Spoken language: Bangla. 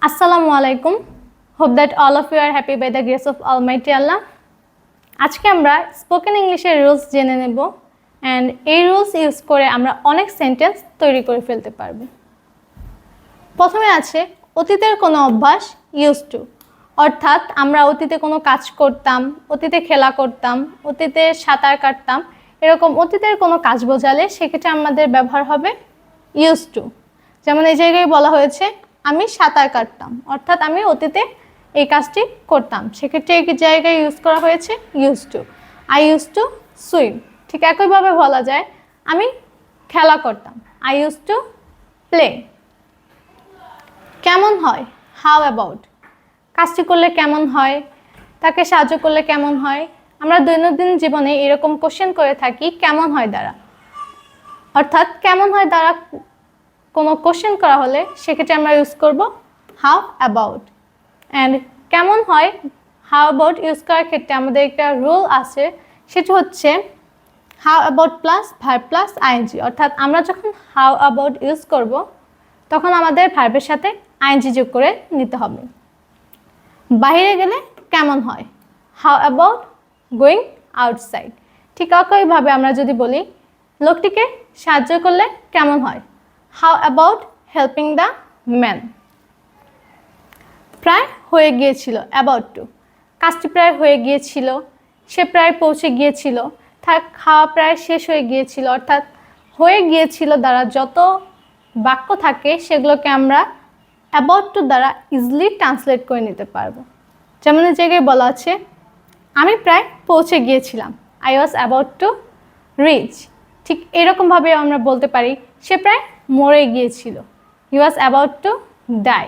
আসসালামু আলাইকুম। Hope that all of you are happy by the grace of almighty Allah. আজকে আমরা স্পোকেন ইংলিশের রুলস জেনে নেব অ্যান্ড এই রুলস ইউজ করে আমরা অনেক সেন্টেন্স তৈরি করে ফেলতে পারবো। প্রথমে আছে অতীতের কোনো অভ্যাস ইউজ টু, অর্থাৎ আমরা অতীতে কোনো কাজ করতাম, অতীতে খেলা করতাম, অতীতে সাঁতার কাটতাম, এরকম অতীতের কোনো কাজ বোঝালে সেক্ষেত্রে আমাদের ব্যবহার হবে ইউজ টু। যেমন এই জায়গায় বলা হয়েছে আমি সাঁতার কাটতাম, অর্থাৎ আমি অতীতে এই কাজটি করতাম, সেক্ষেত্রে এই জায়গায় ইউজ করা হয়েছে use to. I use to swim. ঠিক একইভাবে বলা যায় আমি খেলা করতাম, আই ইউজ টু প্লে। কেমন হয়, হাউ অ্যাবাউট। কাজটি করলে কেমন হয়, তাকে সাহায্য করলে কেমন হয়। আমরা দৈনন্দিন জীবনে এরকম কোশ্চেন করে থাকি কেমন হয় দ্বারা, অর্থাৎ কেমন হয় দ্বারা কোনো কোশ্চেন করা হলে সেক্ষেত্রে আমরা ইউজ করব হাউ অ্যাবাউট। অ্যান্ড কেমন হয় হাউ অ্যাবাউট ইউজ করার ক্ষেত্রে আমাদের একটা রুল আছে, সেটা হচ্ছে how about plus verb plus ING. অর্থাৎ আমরা যখন হাউ অ্যাবাউট ইউজ করব তখন আমাদের ভার্বের সাথে আইএনজি যোগ করে নিতে হবে। বাইরে গেলে কেমন হয়, হাউ অ্যাবাউট গোয়িং আউটসাইড। ঠিক একইভাবে আমরা যদি বলি লোকটিকে সাহায্য করলে কেমন হয়, how about helping the man. প্রায় হয়ে গিয়েছিল, অ্যাবাউট টু। কাজটি প্রায় হয়ে গিয়েছিল, সে প্রায় পৌঁছে গিয়েছিল, খাওয়া প্রায় শেষ হয়ে গিয়েছিল। অর্থাৎ হয়ে গিয়েছিল দ্বারা যত বাক্য থাকে সেগুলোকে আমরা অ্যাবাউট টু দ্বারা ইজিলি ট্রান্সলেট করে নিতে পারবো। যেমন এই জায়গায় বলা আছে আমি প্রায় পৌঁছে গিয়েছিলাম, I was about to reach. ঠিক এরকমভাবে আমরা বলতে পারি সে প্রায় মরে গিয়েছিল, হি ওয়াজ অ্যাবাউট টু ডাই।